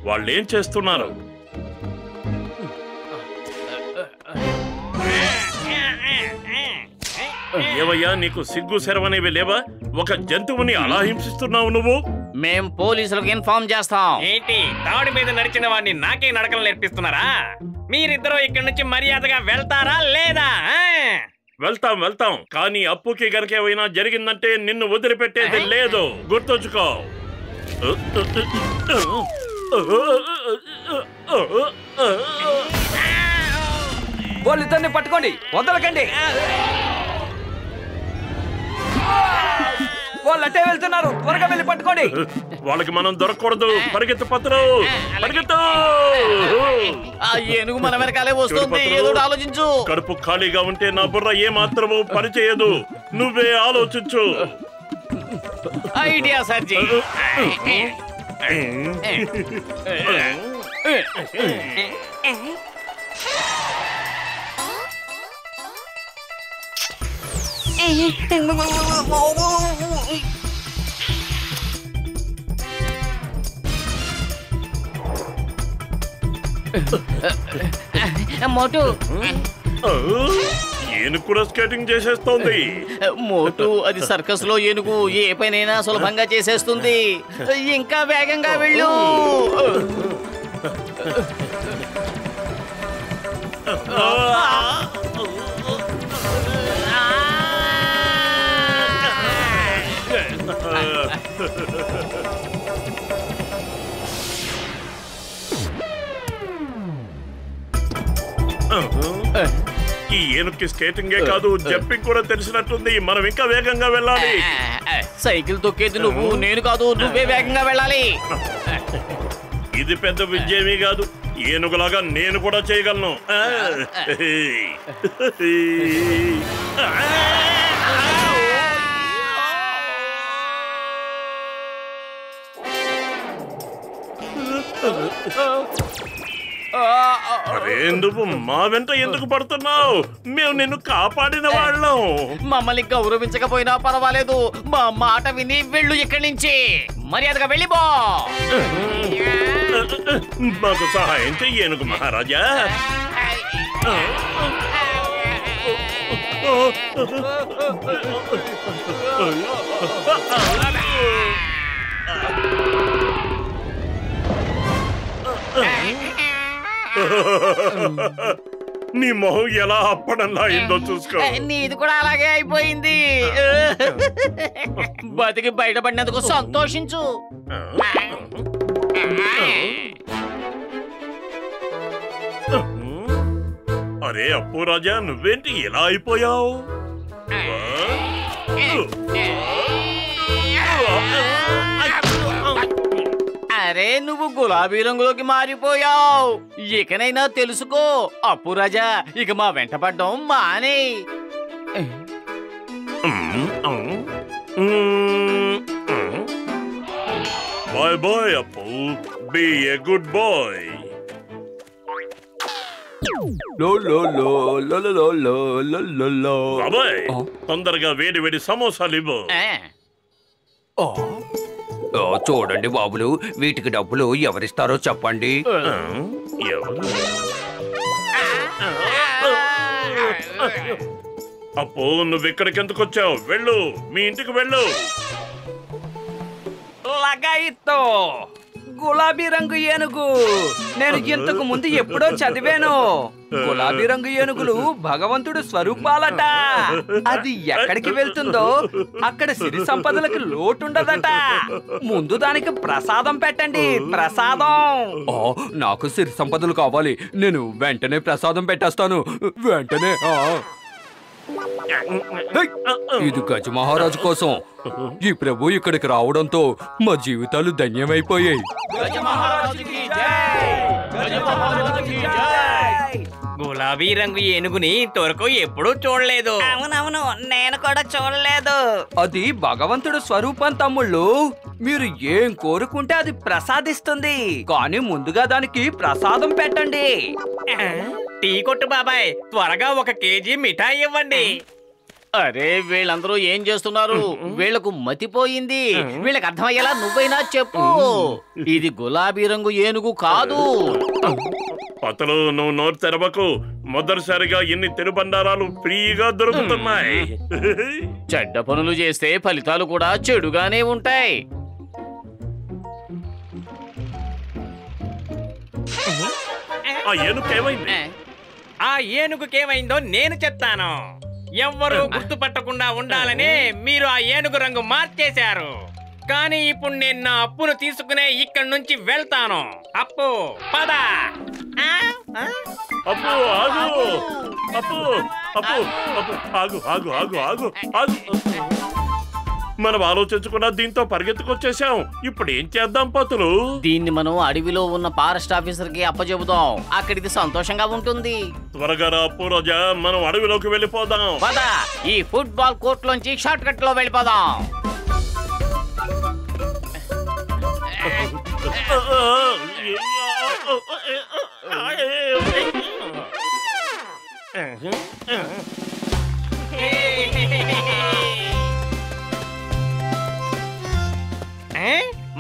వాళ్ళేం చేస్తున్నారు? ఏవయ్యా, నీకు సిగ్గు శరవనేవి లేవా? ఒక జంతువుని అలా హింసిస్తున్నావు నువ్వు. మేం పోలీసులకు ఇన్ఫార్మ్ చేస్తాం. ఏంటి, తాడు మీద నడిచిన వాడిని నాకే నడకలు నేర్పిస్తున్నారా? మీరిద్దరూ ఇక్కడి నుంచి మర్యాదగా వెళ్తారా లేదా? వెళ్తాం, కానీ అప్పుకి గనక ఏమైనా జరిగిందంటే నిన్ను వదిలిపెట్టేది లేదు, గుర్తుంచుకో. వాళ్ళిద్దరిని పట్టుకోండి, వదలకండి. వాళ్ళు అట్టే వెళ్తున్నారు, త్వరగా వెళ్ళి పట్టుకోండి. వాళ్ళకి మనం దొరకకూడదు. పరిగెత్తు పత్రు, పరిగెత్తు. ఆ ఏనుగు మన వెనకాలే వస్తుంది, ఏదో ఆలోచించు. కడుపు ఖాళీగా ఉంటే నా బుర్ర ఏ మాత్రమూ పనిచేయదు. నువ్వే ఆలోచించు. ఐడియా సర్జీ. మోటు, ఏనుగు కూడా స్కేటింగ్ చేసేస్తోంది. మోటు, అది సర్కస్ లో ఏనుగు ఏ పనైనా సులభంగా చేసేస్తుంది. ఇంకా వేగంగా వెళ్ళు. ఈ ఏనుగుకి స్కేటింగే కాదు, జంపింగ్ కూడా తెలిసినట్టుంది. మనం ఇంకా వేగంగా వెళ్ళాలి. సైకిల్ తొక్కేది నువ్వు, నేను కాదు. నువ్వే వేగంగా వెళ్ళాలి. ఇది పెద్ద విజయమే కాదు, ఏనుగులాగా నేను కూడా చేయగలను. అరే, నువ్వు మా వెంట ఎందుకు పడుతున్నావు? మేము నిన్ను కాపాడిన వాళ్ళం. మమ్మల్ని గౌరవించకపోయినా పర్వాలేదు, మా మాట విని వెళ్ళు ఇక్కడి నుంచి. మర్యాదగా వెళ్ళిపో. మాకు సహాయం చెయ్యేనుగు మహారాజా. నీ మొహం ఎలా అప్పడంలా అయిందో చూసుకో. నీది కూడా అలాగే అయిపోయింది. బతికి బయటపడినందుకు సంతోషించు. అరే అప్పు రాజా, నువ్వేంటి ఎలా అయిపోయావు? అరే, నువ్వు గులాబీ రంగులోకి మారిపోయావు. ఇకనైనా తెలుసుకో అప్పు రాజా, ఇక మా వెంట పడ్డం మానే. బాయ్ బాయ్ అప్పు, బీ ఏ గుడ్ బాయ్. బాబాయ్, తొందరగా వేడి వేడి సమోసాలు ఇవ్వు. చూడండి బాబులు, వీటికి డబ్బులు ఎవరిస్తారో చెప్పండి. అప్పు, నువ్వు ఇక్కడికి ఎందుకు వచ్చావు? వెళ్ళు, మీ ఇంటికి వెళ్ళు. లగాయితో గులాబీ రంగు ఏనుగు. నేను ఇంతకు ముందు ఎప్పుడో చదివాను. గులాబీ రంగు ఏనుగులు భగవంతుడు స్వరూపాలట. అది ఎక్కడికి వెళ్తుందో అక్కడ సిరి సంపదలకు లోటుండదట. ముందు దానికి ప్రసాదం పెట్టండి, ప్రసాదం. నాకు సిరి సంపదలు కావాలి. నేను వెంటనే ప్రసాదం పెట్టేస్తాను, వెంటనే. ఇది గజ మహారాజు కోసం. ఈ ప్రభు ఇక్కడికి రావడంతో మా జీవితాలు ధన్యమైపోయాయి. గులాబీ రంగు ఏనుగుని ఇంతవరకు ఎప్పుడూ చూడలేదు. అవునవును, నేను కూడా చూడలేదు. అది భగవంతుడు స్వరూపం తమ్ముళ్ళు. మీరు ఏం కోరుకుంటే అది ప్రసాదిస్తుంది, కానీ ముందుగా దానికి ప్రసాదం పెట్టండి. టీ కొట్టు బాబాయ్, త్వరగా 1 కేజీ మిఠాయి ఇవ్వండి. అరే వీళ్ళందరూ ఏం చేస్తున్నారు? వీళ్లకు మతిపోయింది. వీళ్ళకి అర్థమయ్యేలా నువ్వైనా చెప్పు. ఇది గులాబీ రంగు ఏనుగు కాదు. పతలు నువ్వు నోరు తెరవకు. మొదటిసారిగా ఎన్ని తినుబండారాలు ఫ్రీగా దొరుకుతున్నాయి. చెడ్డ పనులు చేస్తే ఫలితాలు కూడా చెడుగానే ఉంటాయి. ఆ ఏనుకేమైంది? ఆ ఏనుగుకేమైందో నేను చెప్తాను. ఎవ్వరూ గుర్తుపట్టకుండా ఉండాలని మీరు ఆ ఏనుగు రంగు మార్చేశారు. కానీ ఇప్పుడు నేను నా అప్పును తీసుకునే ఇక్కడి నుంచి వెళ్తాను. అప్పు పద. అప్పు ఆగు. అప్పు అప్పు అప్పు ఆగు ఆగు ఆగు ఆగు ఆగు. మనం ఆలోచించకుండా దీంతో పరిగెత్తుకొచ్చేసాం. ఇప్పుడు ఏం చేద్దాం పతులు? దీన్ని మనం అడవిలో ఉన్న ఫారెస్ట్ ఆఫీసర్ కి అప్పచెబుదాం. అక్కడికి సంతోషంగా ఉంటుంది. త్వరగా రా అప్పు రోజా, మనం అడవిలోకి వెళ్ళిపోదాం. పద, ఈ ఫుట్బాల్ కోర్ట్ లోంచి షార్ట్ కట్ లో వెళ్ళిపోదాం.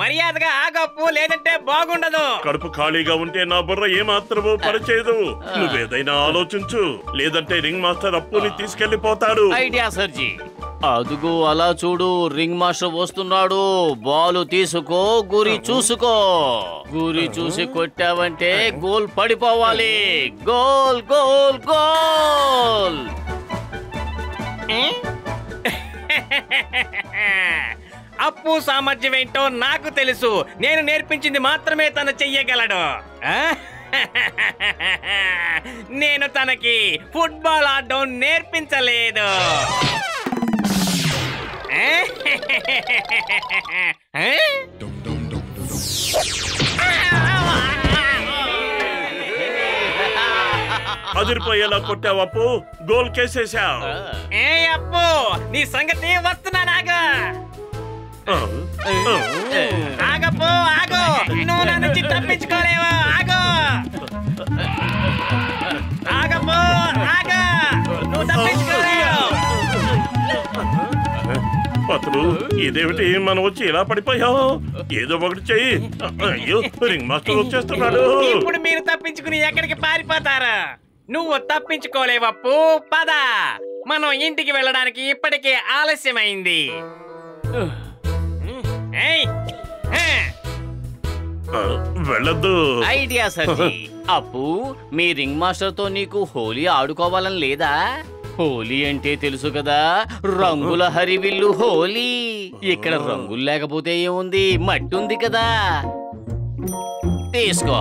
మర్యాదగా ఆగప్పు, లేదంటే బాగుండదు. కడుపు ఖాళీగా ఉంటే నా బుర్ర ఏమాత్రమూ పనిచేయదు. నువ్వేదైనా ఆలోచించు, లేదంటే రింగ్ మాస్టర్ అప్పుని తీసుకెళ్లిపోతాడు. ఐడియా సర్జీ. అదుగో అలా చూడు, రింగ్ మాస్టర్ వస్తున్నాడు. బాలు తీసుకో, గురి చూసుకో. గురి చూసి కొట్టావంటే గోల్ పడిపోవాలి. Goal goal goal. అప్పు సామర్థ్యం ఏంటో నాకు తెలుసు. నేను నేర్పించింది మాత్రమే తను చెయ్యగలడు. నేను తనకి ఫుట్బాల్ ఆడడం నేర్పించలేదు. అదిరిపోయేలా కొట్టావు అప్పు, గోల్ కేసేసావు. ఏ అప్పు, నీ సంగతి వస్తున్నానాగా. ఆగప్పు ఆగు, నువ్వు నా నుంచి తప్పించుకోలేవు. ఆగు ఆగప్పు ఆగు, నువ్వు తప్పించుకోలేవు. పతులు ఇదేమిటి, మనం వచ్చి ఇలా పడిపోయావు? ఏదో ఒకటి చెయ్యి. అయ్యో, రింగ్ మాస్టర్ వచ్చేస్తున్నాడు. ఇప్పుడు మీరు తప్పించుకుని ఎక్కడికి పారిపోతారు? నువ్వు తప్పించుకోలేవప్పు. పద, మనం ఇంటికి వెళ్ళడానికి ఇప్పటికే ఆలస్యమైంది. వెళ్ళొద్దు. ఐడియా సర్జీ. అప్పు, మీ రింగ్ మాస్టర్ తో నీకు హోలీ ఆడుకోవాలని లేదా? హోలీ అంటే తెలుసు కదా, రంగుల హరివిల్లు హోలీ. ఇక్కడ రంగులు లేకపోతే ఏముంది, మట్టి ఉంది కదా. తీసుకో.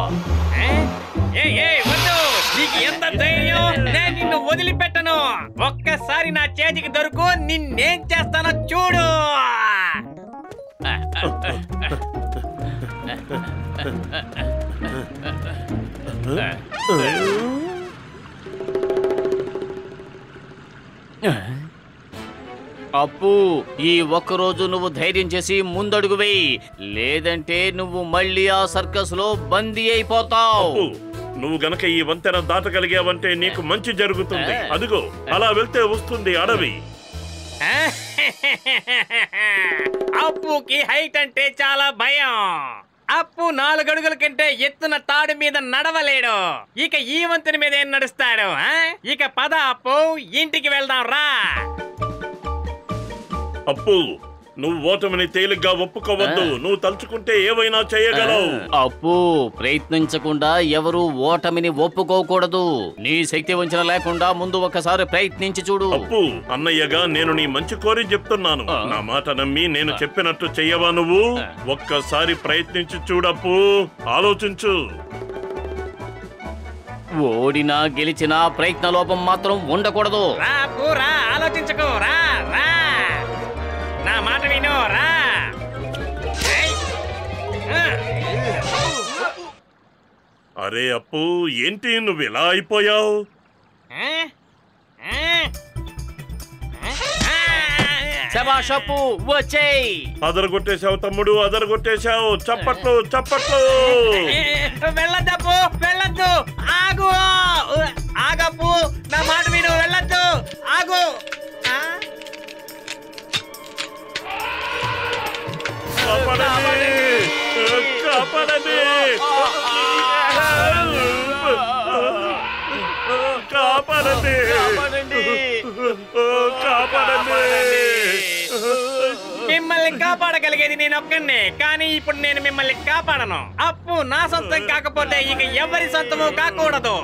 వద్దు, నీకు ఎంత ధైర్యం? నేను నిన్ను వదిలిపెట్టను. ఒక్కసారి నా చేతికి దొరుకు, నిన్నేం చేస్తానో చూడు. అప్పు, ఈ ఒక్కరోజు నువ్వు ధైర్యం చేసి ముందడుగు వేయి, లేదంటే నువ్వు మళ్ళీ ఆ సర్కస్ లో బందీ అయిపోతావు. అప్పు, నువ్వు గనక ఈ వంతెన దాటగలిగావంటే నీకు మంచి జరుగుతుంది. అదిగో అలా వెళ్తే వస్తుంది అడవి. అప్పుకి హైట్ అంటే చాలా భయం. అప్పు 4 అడుగుల కంటే ఎత్తున తాడు మీద నడవలేడు. ఇక ఈ వంతెన మీద ఏం నడుస్తాడు? ఇక పద అప్పు, ఇంటికి వెళ్దాం రా. అప్పు, నువ్వు ఓటమిని తేలిగ్గా ఒప్పుకోవద్దు. నువ్వు తలుచుకుంటే ఏవైనా చేయగలవు. అప్పు, ప్రయత్నించకుండా ఎవరు ఓటమిని ఒప్పుకోకూడదు. నీ శక్తి వంచన లేకుండా ముందు ఒకసారి ప్రయత్నించి చూడు. అప్పు, అన్నయ్యగా నేను నీ మంచి కోరి చెప్తున్నాను. నా మాట నమ్మి నేను చెప్పినట్టు చెయ్యవా నువ్వు? ఒక్కసారి ప్రయత్నించి చూడప్పు, ఆలోచించు. ఓడినా గెలిచినా ప్రయత్న లోపం మాత్రం ఉండకూడదు. రా అప్పు, రా, ఆలోచించకు. రా రా, నా మాట విను. రా. అరే అప్పు, ఏంటి నువ్వు ఇలా అయిపోయావు? శభాష్ అప్పు, వచ్చేయ్. అదరగొట్టేశావు తమ్ముడు, అదరగొట్టేశావు. చప్పట్లు చప్పట్లు. వెళ్ళొద్దప్పు, వెళ్ళొద్దు. ఆగు, ఆగప్పు, నా మాట విను. వెళ్ళొద్దు, ఆగు. కాపాడండి, కాపాడండి, కాపాడండి, కాపాడండి. మిమ్మల్ని కాపాడగలిగేది నేను ఒక్కనే, కానీ ఇప్పుడు నేను మిమ్మల్ని కాపాడను. అప్పు నా సొంతం కాకపోతే ఇక ఎవరి సొంతము కాకూడదు.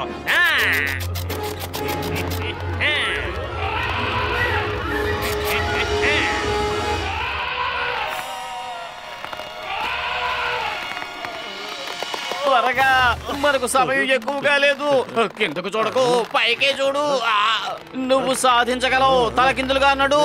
త్వరగా, మనకు సమయం ఎక్కువగా లేదు. కిందకు చూడకు, పైకే చూడు. నువ్వు సాధించగలవు. తలకిందులుగా నడు.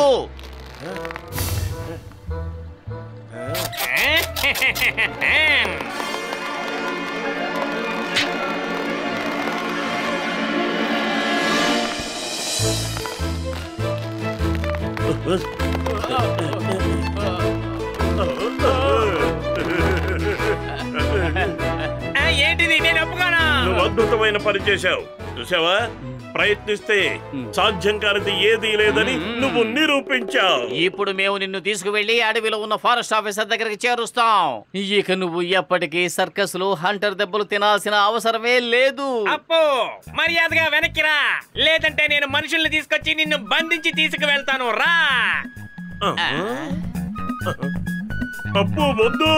ఏంటిది? నేను ఒప్పుకోను. నువ్వు అద్భుతమైన పని చేశావు. చూసావా, ప్రయత్నిస్తే సాధ్యం కానిది ఏదీ లేదని నువ్వు నిరూపించావు. ఇప్పుడు మేము నిన్ను తీసుకువెళ్లి అడవిలో ఉన్న ఫారెస్ట్ ఆఫీసర్ దగ్గరికి చేరుస్తాం. ఇక నువ్వు ఎప్పటికీ సర్కస్ లో హంటర్ దెబ్బలు తినాల్సిన అవసరమే లేదు. అప్పు, మర్యాదగా వెనక్కిరా, లేదంటే నేను మనుషుల్ని తీసుకొచ్చి నిన్ను బంధించి తీసుకువెళ్తాను. రా. అప్పు వద్దు.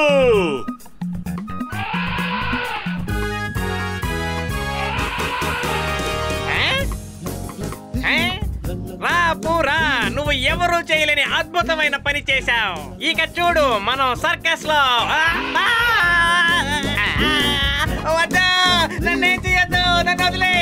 రా అప్పు, రా. నువ్వు ఎవరూ చేయలేని అద్భుతమైన పని చేశావు. ఇక చూడు, మనం సర్కస్ లో. వద్దు, నన్నేం చేయొద్దు, నన్ను వదిలే.